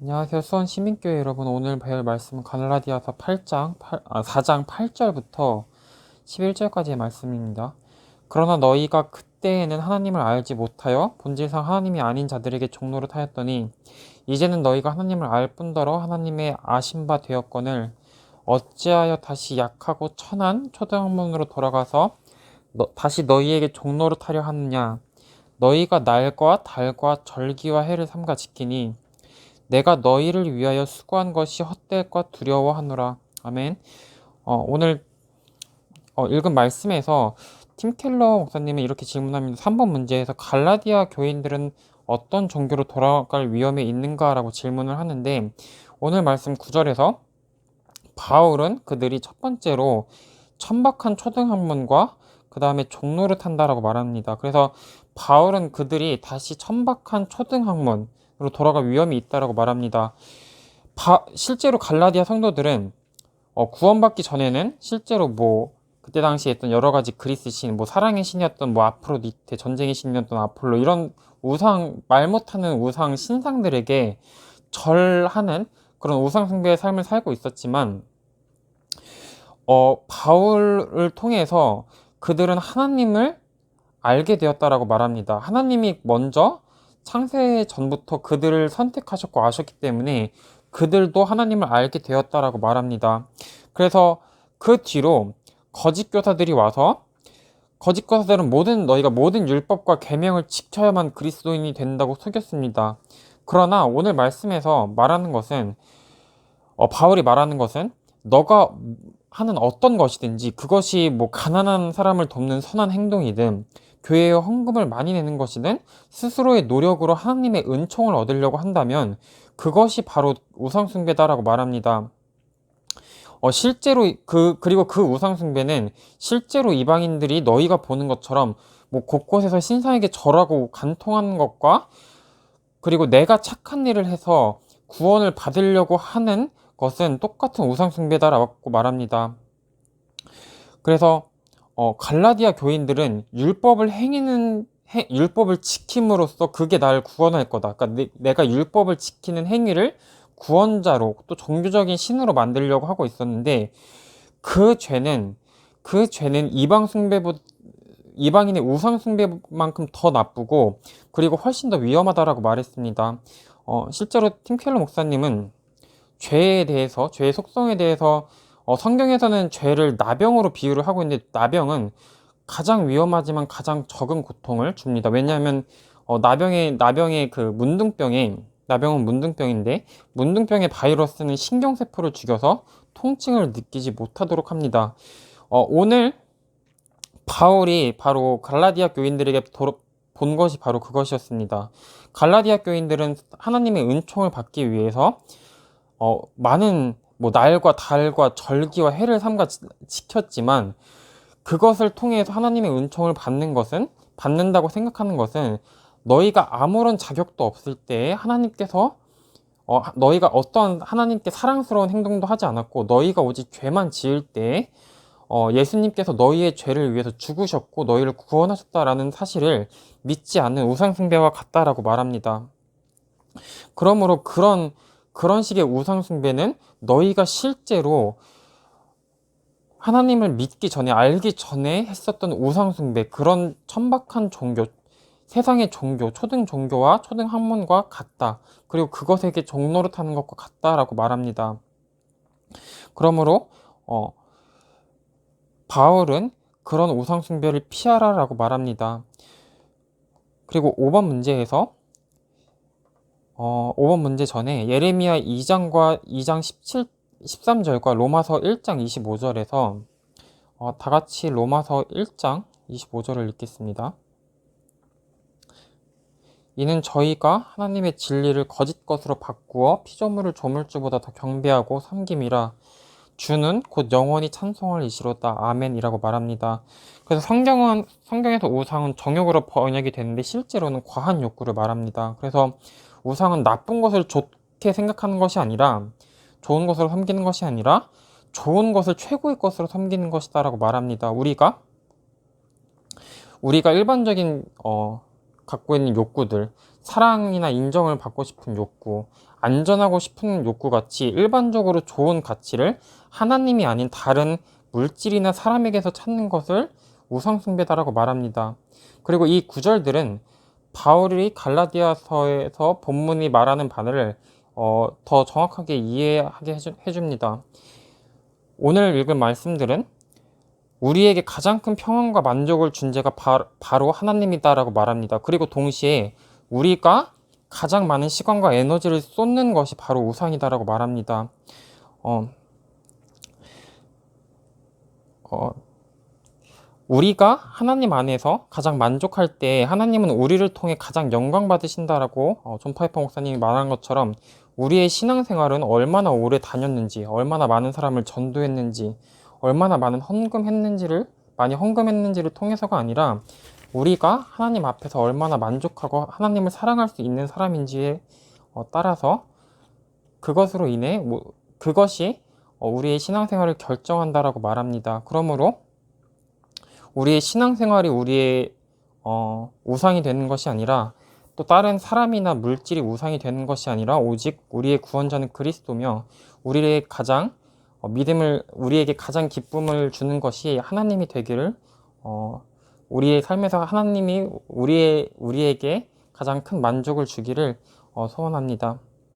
안녕하세요. 수원 시민교회 여러분. 오늘 배울 말씀은 갈라디아서 4장 8절부터 11절까지의 말씀입니다. 그러나 너희가 그때에는 하나님을 알지 못하여 본질상 하나님이 아닌 자들에게 종노릇 하였더니 이제는 너희가 하나님을 알 뿐더러 하나님의 아신 바 되었거늘 어찌하여 다시 약하고 천한 초등학문으로 돌아가서 다시 너희에게 종노릇 하려 하느냐. 너희가 날과 달과 절기와 해를 삼가 지키니 내가 너희를 위하여 수고한 것이 헛될까 두려워하노라. 아멘. 오늘 읽은 말씀에서 팀 켈러 목사님은 이렇게 질문합니다. 3번 문제에서 갈라디아 교인들은 어떤 종교로 돌아갈 위험에 있는가라고 질문을 하는데, 오늘 말씀 9절에서 바울은 그들이 첫 번째로 천박한 초등학문과 그 다음에 종노릇 한다라고 말합니다. 그래서 바울은 그들이 다시 천박한 초등학문으로 돌아갈 위험이 있다라고 말합니다. 실제로 갈라디아 성도들은 구원받기 전에는 실제로 그때 당시에 했던 여러 가지 그리스 신, 사랑의 신이었던 아프로디테, 전쟁의 신이었던 아폴로, 이런 말 못하는 우상 신상들에게 절하는 그런 우상 숭배의 삶을 살고 있었지만, 바울을 통해서 그들은 하나님을 알게 되었다라고 말합니다. 하나님이 먼저 창세 전부터 그들을 선택하셨고 아셨기 때문에 그들도 하나님을 알게 되었다라고 말합니다. 그래서 그 뒤로 거짓 교사들이 와서, 거짓 교사들은 너희가 모든 율법과 계명을 지켜야만 그리스도인이 된다고 속였습니다. 그러나 오늘 말씀에서 말하는 것은, 바울이 말하는 것은, 너가 하는 어떤 것이든지, 그것이 가난한 사람을 돕는 선한 행동이든 교회에 헌금을 많이 내는 것이든 스스로의 노력으로 하나님의 은총을 얻으려고 한다면 그것이 바로 우상숭배다라고 말합니다. 실제로 그리고 그 우상숭배는 실제로 이방인들이 너희가 보는 것처럼 곳곳에서 신상에게 절하고 간통하는 것과, 그리고 내가 착한 일을 해서 구원을 받으려고 하는 것은 똑같은 우상숭배다라고 말합니다. 그래서 갈라디아 교인들은 율법을 지킴으로써 그게 나를 구원할 거다. 그러니까 내가 율법을 지키는 행위를 구원자로, 또 종교적인 신으로 만들려고 하고 있었는데, 그 죄는 이방인의 우상 숭배만큼 더 나쁘고 그리고 훨씬 더 위험하다라고 말했습니다. 실제로 팀 켈러 목사님은 죄의 속성에 대해서, 성경에서는 죄를 나병으로 비유를 하고 있는데, 나병은 가장 위험하지만 가장 적은 고통을 줍니다. 왜냐하면 나병은 문둥병인데, 문둥병의 바이러스는 신경세포를 죽여서 통증을 느끼지 못하도록 합니다. 오늘 바울이 바로 갈라디아 교인들에게 본 것이 바로 그것이었습니다. 갈라디아 교인들은 하나님의 은총을 받기 위해서 많은 날과 달과 절기와 해를 삼가 지켰지만, 그것을 통해서 하나님의 은총을 받는다고 생각하는 것은, 너희가 아무런 자격도 없을 때 너희가 어떤 하나님께 사랑스러운 행동도 하지 않았고, 너희가 오직 죄만 지을 때 예수님께서 너희의 죄를 위해서 죽으셨고 너희를 구원하셨다라는 사실을 믿지 않는 우상숭배와 같다라고 말합니다. 그러므로 그런 식의 우상숭배는 너희가 실제로 하나님을 믿기 전에, 알기 전에 했었던 우상숭배, 그런 천박한 종교, 세상의 종교, 초등 종교와 초등 학문과 같다. 그리고 그것에게 종노릇하는 것과 같다라고 말합니다. 그러므로 바울은 그런 우상숭배를 피하라라고 말합니다. 그리고 5번 문제에서 5번 문제 전에 예레미야 2장과 2장 13절과 로마서 1장 25절에서 다 같이 로마서 1장 25절을 읽겠습니다. 이는 저희가 하나님의 진리를 거짓 것으로 바꾸어 피조물을 조물주보다 더 경배하고 섬김이라. 주는 곧 영원히 찬송할 이시로다. 아멘이라고 말합니다. 그래서 성경에서 우상은 정욕으로 번역이 되는데 실제로는 과한 욕구를 말합니다. 그래서 우상은 나쁜 것을 좋게 생각하는 것이 아니라, 좋은 것으로 섬기는 것이 아니라 좋은 것을 최고의 것으로 섬기는 것이다라고 말합니다. 우리가 일반적인 갖고 있는 욕구들, 사랑이나 인정을 받고 싶은 욕구, 안전하고 싶은 욕구 같이 일반적으로 좋은 가치를 하나님이 아닌 다른 물질이나 사람에게서 찾는 것을 우상숭배다라고 말합니다. 그리고 이 구절들은 바울이 갈라디아서에서 본문이 말하는 바를 더 정확하게 이해하게 해줍니다. 오늘 읽은 말씀들은 우리에게 가장 큰 평안과 만족을 준 자가 바로 하나님이다라고 말합니다. 그리고 동시에 우리가 가장 많은 시간과 에너지를 쏟는 것이 바로 우상이다라고 말합니다. 우리가 하나님 안에서 가장 만족할 때 하나님은 우리를 통해 가장 영광 받으신다라고 존 파이퍼 목사님이 말한 것처럼 우리의 신앙생활은 얼마나 오래 다녔는지, 얼마나 많은 사람을 전도했는지, 얼마나 많이 헌금했는지를 통해서가 아니라 우리가 하나님 앞에서 얼마나 만족하고 하나님을 사랑할 수 있는 사람인지에 따라서 그것으로 인해 그것이 우리의 신앙생활을 결정한다라고 말합니다. 그러므로 우리의 신앙생활이 우리의 우상이 되는 것이 아니라 또 다른 사람이나 물질이 우상이 되는 것이 아니라 오직 우리의 구원자는 그리스도며 우리의 가장 우리에게 가장 기쁨을 주는 것이 하나님이 되기를 우리의 삶에서 하나님이 우리에게 가장 큰 만족을 주기를 소원합니다.